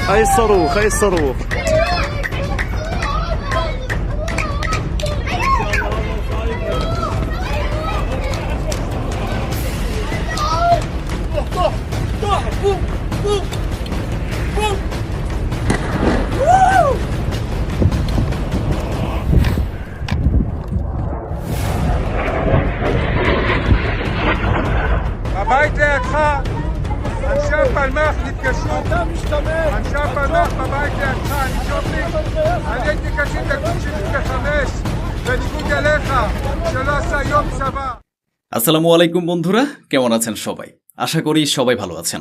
أي الصاروخ أي الصاروخ. הבית לידך, אנשי הפלמ"ח נתקשרו, אנשי הפלמ"ח בבית לידך, אני הייתי קצין בגדוד 75 בניגוד אליך שלא עשה יום צבא. আসসালামু আলাইকুম বন্ধুরা, কেমন আছেন সবাই? আশা করি সবাই ভালো আছেন।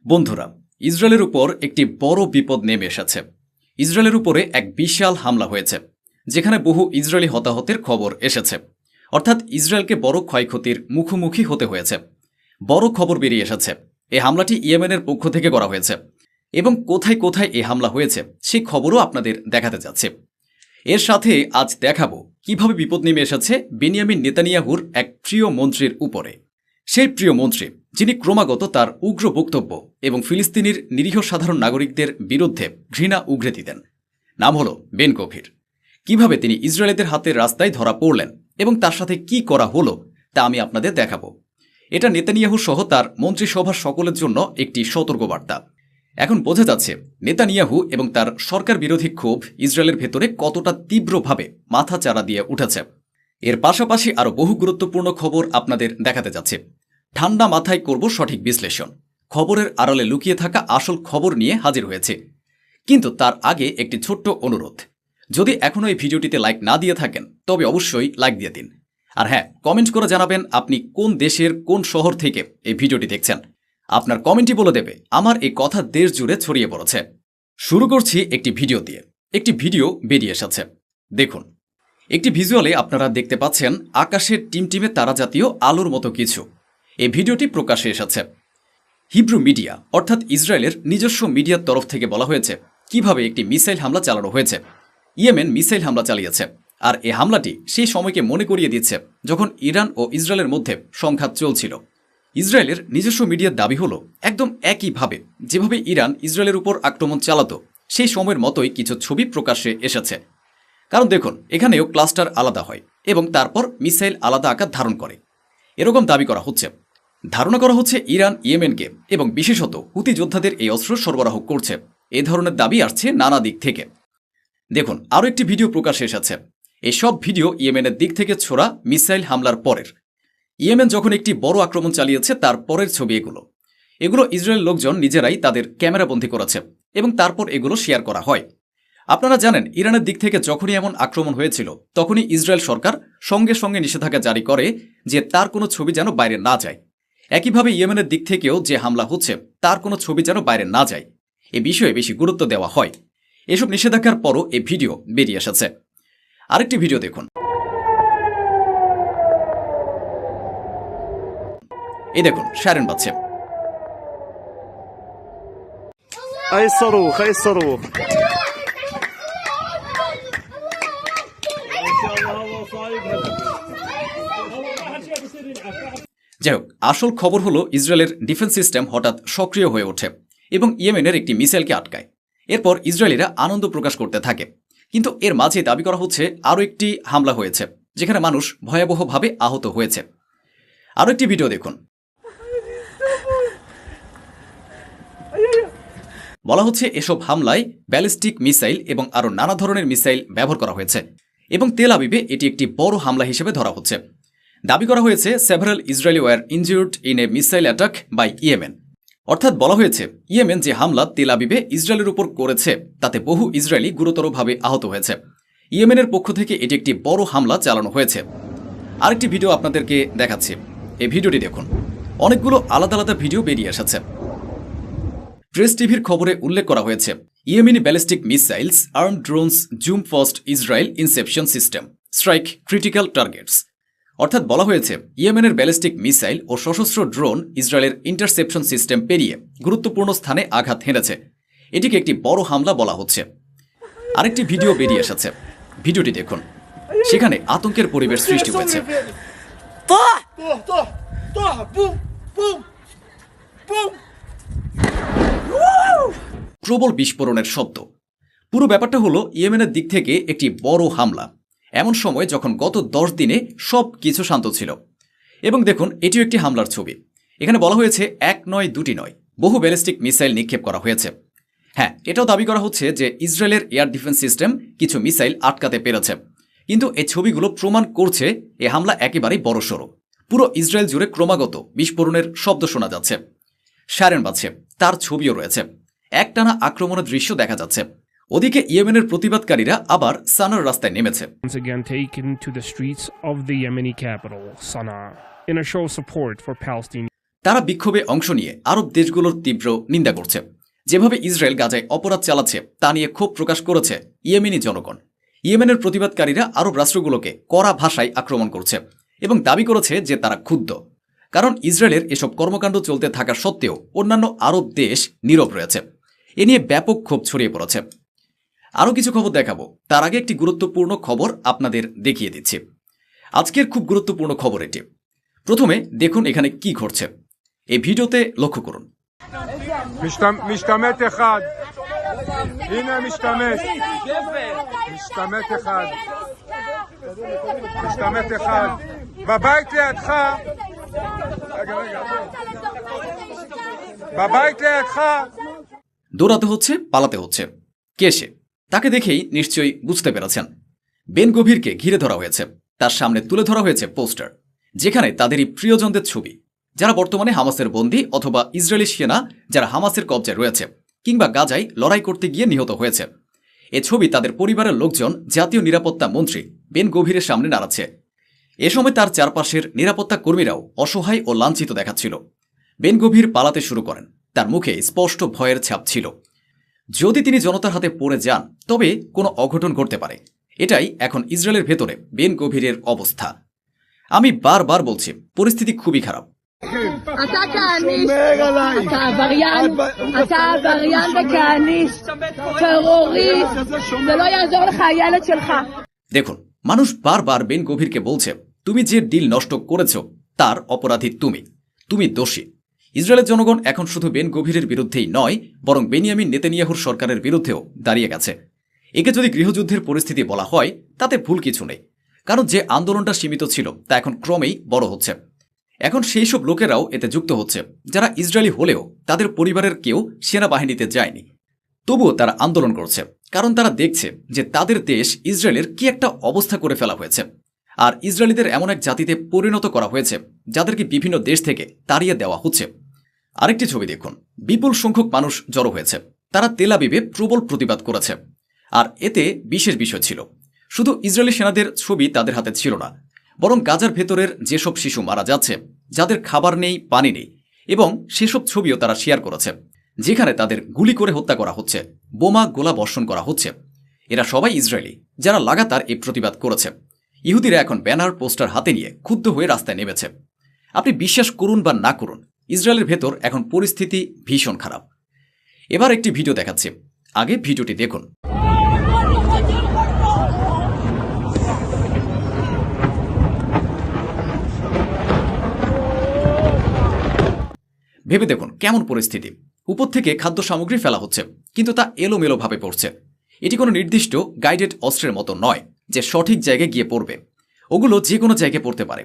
বন্ধুরা, ইসরায়েলের উপর একটি বড় বিপদ নেমে এসেছে। ইসরায়েলের উপরে এক বিশাল হামলা হয়েছে, যেখানে বহু ইসরায়েলি হতাহতের খবর এসেছে। অর্থাৎ ইসরায়েলকে বড় ক্ষয়ক্ষতির মুখোমুখি হতে হয়েছে। বড় খবর বেরিয়ে এসেছে। এই হামলাটি ইয়েমেনের পক্ষ থেকে করা হয়েছে এবং কোথায় কোথায় এই হামলা হয়েছে সেই খবরও আপনাদের দেখাতে যাচ্ছে। এর সাথে আজ দেখাবো কিভাবে বিপদ নেমে এসেছে বেনিয়ামিন নেতানিয়াহুর এক প্রিয় মন্ত্রীর উপরে। সেই প্রিয় মন্ত্রী, যিনি ক্রমাগত তার উগ্র বক্তব্য এবং ফিলিস্তিনির নিরীহ সাধারণ নাগরিকদের বিরুদ্ধে ঘৃণা উগরে দিতেন। নাম হল বেন গভির। কিভাবে তিনি ইসরায়েলিদের হাতের রাস্তায় ধরা পড়লেন এবং তার সাথে কি করা হলো তা আমি আপনাদের দেখাবো। এটা নেতানিয়াহু সহ তার মন্ত্রিসভার সকলের জন্য একটি সতর্কবার্তা। এখন বোঝা যাচ্ছে নেতানিয়াহু এবং তার সরকার বিরোধী ক্ষোভ ইসরায়েলের ভেতরে কতটা তীব্রভাবে মাথা চাড়া দিয়ে উঠেছে। এর পাশাপাশি আরও বহু গুরুত্বপূর্ণ খবর আপনাদের দেখাতে যাচ্ছে। ঠান্ডা মাথায় করব সঠিক বিশ্লেষণ। খবরের আড়ালে লুকিয়ে থাকা আসল খবর নিয়ে হাজির হয়েছে। কিন্তু তার আগে একটি ছোট্ট অনুরোধ, যদি এখনও এই ভিডিওটিতে লাইক না দিয়ে থাকেন তবে অবশ্যই লাইক দিয়ে দিন। আর হ্যাঁ, কমেন্ট করে জানাবেন আপনি কোন দেশের কোন শহর থেকে এই ভিডিওটি দেখছেন। আপনার কমেন্টই বলে দেবে আমার এই কথা দেশ জুড়ে ছড়িয়ে পড়েছে। শুরু করছি একটি ভিডিও দিয়ে। একটি ভিডিও বেরিয়ে এসেছে, দেখুন। একটি ভিজুয়ালে আপনারা দেখতে পাচ্ছেন আকাশের টিমটিমে তারা জাতীয় আলোর মতো কিছু। এই ভিডিওটি প্রকাশ্যে এসেছে। হিব্রু মিডিয়া অর্থাৎ ইসরায়েলের নিজস্ব মিডিয়ার তরফ থেকে বলা হয়েছে কিভাবে একটি মিসাইল হামলা চালানো হয়েছে। ইয়েমেন মিসাইল হামলা চালিয়েছে, আর এই হামলাটি সেই সময়কে মনে করিয়ে দিচ্ছে যখন ইরান ও ইসরায়েলের মধ্যে সংঘাত চলছিল। ইসরায়েলের নিজস্ব মিডিয়ার দাবি হলো একদম একইভাবে যেভাবে ইরান ইসরায়েলের উপর আক্রমণ চালাতো সেই সময়ের মতোই কিছু ছবি প্রকাশ্যে এসেছে। কারণ দেখুন, এখানেও ক্লাস্টার আলাদা হয় এবং তারপর মিসাইল আলাদা আকার ধারণ করে, এরকম দাবি করা হচ্ছে। ধারণা করা হচ্ছে ইরান ইয়েমেনকে এবং বিশেষত হুতি যোদ্ধাদের এই অস্ত্র সরবরাহ করছে। এ ধরনের দাবি আসছে নানা দিক থেকে। দেখুন, আরও একটি ভিডিও প্রকাশ্যে এসেছে। এসব ভিডিও ইয়েমেনের দিক থেকে ছোড়া মিসাইল হামলার পরের। ইয়েমেন যখন একটি বড় আক্রমণ চালিয়েছে তার পরের ছবি এগুলো ইসরায়েল লোকজন নিজেরাই তাদের ক্যামেরাবন্দী করেছে এবং তারপর এগুলো শেয়ার করা হয়। আপনারা জানেন, ইরানের দিক থেকে যখনই এমন আক্রমণ হয়েছিল তখনই ইসরায়েল সরকার সঙ্গে সঙ্গে নিষেধাজ্ঞা জারি করে যে তার কোনো ছবি যেন বাইরে না যায়। একইভাবে ইয়েমেনের দিক থেকেও যে হামলা হচ্ছে তার কোনো ছবি যেন বাইরে না যায়, এ বিষয়ে বেশি গুরুত্ব দেওয়া হয়। এসব নিষেধাজ্ঞার পরও এই ভিডিও বেরিয়ে এসেছে। আরেকটি ভিডিও দেখুন, এই দেখুন সাইরেন বাজছে। أي الصاروخ أي الصاروخ. যাই হোক, আসল খবর হলো ইসরায়েলের ডিফেন্স সিস্টেম হঠাৎ সক্রিয় হয়ে ওঠে এবং ইয়েমেনের একটি মিসাইলকে আটকায়। এরপর ইসরায়েলিরা আনন্দ প্রকাশ করতে থাকে। কিন্তু এর মাঝে দাবি করা হচ্ছে আরও একটি হামলা হয়েছে, যেখানে মানুষ ভয়াবহভাবে আহত হয়েছে। আরও একটি ভিডিও দেখুন। বলা হচ্ছে এসব হামলায় ব্যালিস্টিক মিসাইল এবং আরও নানা ধরনের মিসাইল ব্যবহার করা হয়েছে এবং তেল আবিবে এটি একটি বড় হামলা হিসেবে ধরা হচ্ছে। দাবি করা হয়েছে several Israeli were injured in a missile attack by Yemen. অর্থাৎ বলা হয়েছে ইয়েমেন যে হামলা তেল আবিবে ইসরায়েলের উপর করেছে তাতে বহু ইসরায়েলি গুরুতরভাবে আহত হয়েছে। ইয়েমেনের পক্ষ থেকে এটি একটি বড় হামলা চালানো হয়েছে। আরেকটি ভিডিও আপনাদেরকে দেখাচ্ছি, এই ভিডিওটি দেখুন। অনেকগুলো আলাদা আলাদা ভিডিও বেরিয়ে এসেছে। প্রেস টিভির খবরে উল্লেখ করা হয়েছে Yemeni ballistic missiles arm drones zoom fast Israel Inception system strike critical targets. অর্থাৎ বলা হয়েছে ইয়েমেনের ব্যালিস্টিক মিসাইল ও সশস্ত্র ড্রোন ইসরায়েলের ইন্টারসেপশন সিস্টেম পেরিয়ে গুরুত্বপূর্ণ স্থানে আঘাত হেনেছে। এটিকে একটি বড় হামলা বলা হচ্ছে। আরেকটি ভিডিও বেরিয়ে এসেছে, ভিডিওটি দেখুন। সেখানে আতঙ্কের পরিবেশ সৃষ্টি হয়েছে। প্রবল বিস্ফোরণের শব্দ। পুরো ব্যাপারটা হলো ইয়েমেনের দিক থেকে একটি বড় হামলা, এমন সময় যখন গত 10 দিনে সব কিছু শান্ত ছিল। এবং দেখুন, এটিও একটি হামলার ছবি। এখানে বলা হয়েছে 1 নয় 2টি নয়, বহু ব্যালিস্টিক মিসাইল নিক্ষেপ করা হয়েছে। হ্যাঁ, এটাও দাবি করা হচ্ছে যে ইসরায়েলের এয়ার ডিফেন্স সিস্টেম কিছু মিসাইল আটকাতে পেরেছে। কিন্তু এই ছবিগুলো প্রমাণ করছে এ হামলা একেবারেই বড়সড়। পুরো ইসরায়েল জুড়ে ক্রমাগত বিস্ফোরণের শব্দ শোনা যাচ্ছে, সাইরেন বাজছে, তার ছবিও রয়েছে, একটানা আক্রমণের দৃশ্য দেখা যাচ্ছে। ওদিকে ইয়েমেনের প্রতিবাদকারীরা আবার সানার রাস্তায় নেমেছে। Once again taken to the streets of the Yemeni capital, Sana'a, in a show of support for Palestine. তারা বিক্ষোভে অংশ নিয়ে আরব দেশগুলোর তীব্র নিন্দা করছে। যেভাবে ইসরায়েল গাজায় অপরাধ চালাচ্ছে তা নিয়ে ক্ষোভ প্রকাশ করেছে ইয়েমেনি জনগণ। ইয়েমেনের প্রতিবাদকারীরা আরব রাষ্ট্রগুলোকে কড়া ভাষায় আক্রমণ করছে এবং দাবি করেছে যে তারা ক্ষুব্ধ, কারণ ইসরায়েলের এসব কর্মকাণ্ড চলতে থাকা সত্ত্বেও অন্যান্য আরব দেশ নীরব রয়েছে। এ নিয়ে ব্যাপক ক্ষোভ ছড়িয়ে পড়েছে। আরও কিছু খবর দেখাবো, তার আগে একটি গুরুত্বপূর্ণ খবর আপনাদের দেখিয়ে দিচ্ছি। আজকের খুব গুরুত্বপূর্ণ খবর এটি। প্রথমে দেখুন এখানে কি ঘটছে, এই ভিডিওতে লক্ষ্য করুন। משתמט אחד. הנה משתמט. משתמט אחד. משתמט אחד. בבית לידך. רגע. בבית לידך. দৌড়াতে হচ্ছে, পালাতে হচ্ছে। কে সে? তাকে দেখেই নিশ্চয়ই বুঝতে পেরেছেন। বেন গভীরকে ঘিরে ধরা হয়েছে, তার সামনে তুলে ধরা হয়েছে পোস্টার, যেখানে তাদেরই প্রিয়জনদের ছবি, যারা বর্তমানে হামাসের বন্দী অথবা ইসরায়েলি সেনা যারা হামাসের কবজায় রয়েছে কিংবা গাজায় লড়াই করতে গিয়ে নিহত হয়েছে। এ ছবি তাদের পরিবারের লোকজন জাতীয় নিরাপত্তা মন্ত্রী বেন গভীরের সামনে নাড়াচ্ছে। এ সময় তার চারপাশের নিরাপত্তা কর্মীরাও অসহায় ও লাঞ্ছিত দেখাচ্ছিল। বেন গভীর পালাতে শুরু করেন, তার মুখে স্পষ্ট ভয়ের ছাপ ছিল। যদি তিনি জনতার হাতে পড়ে যান তবে কোনো অঘটন ঘটতে পারে। এটাই এখন ইসরায়েলের ভেতরে বেন গভীরের অবস্থা। আমি বারবার বলছি, পরিস্থিতি খুবই খারাপ। אתה כהניסט, אתה עבריין וכהניסט, טרוריסט, זה לא יעזור לך הילד שלך. দেখুন, মানুষ বারবার বেন গভীরকে বলছে, তুমি যে ডিল নষ্ট করেছ তার অপরাধী তুমি দোষী। ইসরায়েলের জনগণ এখন শুধু বেন গভীরের বিরুদ্ধেই নয়, বরং বেনিয়ামিন নেতানিয়াহুর সরকারের বিরুদ্ধেও দাঁড়িয়ে গেছে। একে যদি গৃহযুদ্ধের পরিস্থিতি বলা হয় তাতে ভুল কিছু নেই, কারণ যে আন্দোলনটা সীমিত ছিল তা এখন ক্রমেই বড় হচ্ছে। এখন সেই সব লোকেরাও এতে যুক্ত হচ্ছে যারা ইসরায়েলি হলেও তাদের পরিবারের কেউ সেনাবাহিনীতে যায়নি, তবুও তারা আন্দোলন করছে, কারণ তারা দেখছে যে তাদের দেশ ইসরায়েলের কি একটা অবস্থা করে ফেলা হয়েছে। আর ইসরায়েলিদের এমন এক জাতিতে পরিণত করা হয়েছে যাদেরকে বিভিন্ন দেশ থেকে তাড়িয়ে দেওয়া হচ্ছে। আরেকটি ছবি দেখুন, বিপুল সংখ্যক মানুষ জড়ো হয়েছে, তারা তেল আবিবে প্রবল প্রতিবাদ করেছে। আর এতে বিশেষ বিষয় ছিল, শুধু ইসরায়েলি সেনাদের ছবি তাদের হাতে ছিল না, বরং গাজার ভেতরের যেসব শিশু মারা যাচ্ছে, যাদের খাবার নেই, পানি নেই, এবং সেসব ছবিও তারা শেয়ার করেছে, যেখানে তাদের গুলি করে হত্যা করা হচ্ছে, বোমা গোলা বর্ষণ করা হচ্ছে। এরা সবাই ইসরায়েলি যারা লাগাতার এই প্রতিবাদ করেছে। ইহুদিরা এখন ব্যানার পোস্টার হাতে নিয়ে ক্ষুব্ধ হয়ে রাস্তায় নেমেছে। আপনি বিশ্বাস করুন বা না করুন, ইসরায়েলের ভেতর এখন পরিস্থিতি ভীষণ খারাপ। এবার একটি ভিডিও দেখাচ্ছি, আগে ভিডিওটি দেখুন। ভেবে দেখুন কেমন পরিস্থিতি। উপর থেকে খাদ্য সামগ্রী ফেলা হচ্ছে, কিন্তু তা এলোমেলোভাবে পড়ছে। এটি কোনো নির্দিষ্ট গাইডেড অস্ত্রের মতো নয় যে সঠিক জায়গায় গিয়ে পড়বে। ওগুলো যে কোনো জায়গায় পড়তে পারে,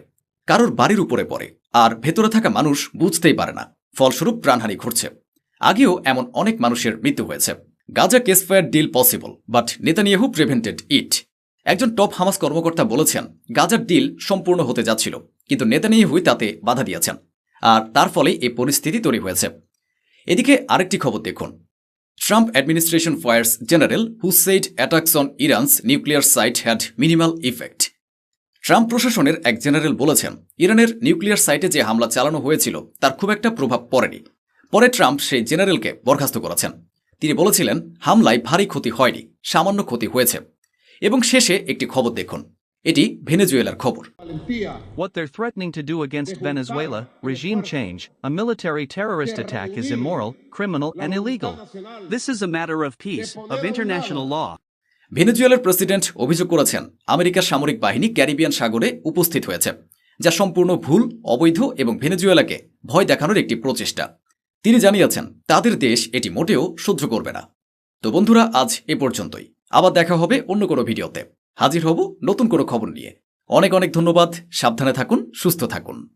কারোর বাড়ির উপরে পড়ে, আর ভেতরে থাকা মানুষ বুঝতেই পারে না, ফলস্বরূপ প্রাণহানি ঘটছে। আগেও এমন অনেক মানুষের মৃত্যু হয়েছে। Gaza ceasefire deal possible, but Netanyahu prevented it. একজন টপ হামাস কর্মকর্তা বলেছেন গাজার ডিল সম্পূর্ণ হতে যাচ্ছিল, কিন্তু নেতানিয়াহুই তাতে বাধা দিয়েছেন, আর তার ফলে এই পরিস্থিতি তৈরি হয়েছে। এদিকে আরেকটি খবর দেখুন, Trump administration fires general who said attacks on Iran's nuclear site had minimal effect. Trump প্রশাসনের এক জেনারেল বলেছেন ইরানের নিউক্লিয়ার সাইটে যে হামলা চালানো হয়েছিল তার খুব একটা প্রভাব পড়েনি। পরে ট্রাম্প সেই জেনারেলকে বরখাস্ত করেছেন। তিনি বলেছিলেন হামলায় ভারী ক্ষতি হয়নি, সামান্য ক্ষতি হয়েছে। এবং শেষে একটি খবর দেখুন, এটি ভেনেজুয়েলার খবর। What they're threatening to do against Venezuela, regime change, a military terrorist attack is immoral, criminal and illegal. This is a matter of peace, of international law. ভেনেজুয়েলার প্রেসিডেন্ট অভিযোগ করেছেন আমেরিকার সামরিক বাহিনী ক্যারিবিয়ান সাগরে উপস্থিত হয়েছে, যা সম্পূর্ণ ভুল, অবৈধ এবং ভেনেজুয়েলাকে ভয় দেখানোর একটি প্রচেষ্টা। তিনি জানিয়েছেন তাদের দেশ এটি মোটেও সহ্য করবে না। তো বন্ধুরা, আজ এ পর্যন্তই। আবার দেখা হবে অন্য কোনো ভিডিওতে। হাজির হব নতুন কোনো খবর নিয়ে। অনেক অনেক ধন্যবাদ। সাবধানে থাকুন, সুস্থ থাকুন।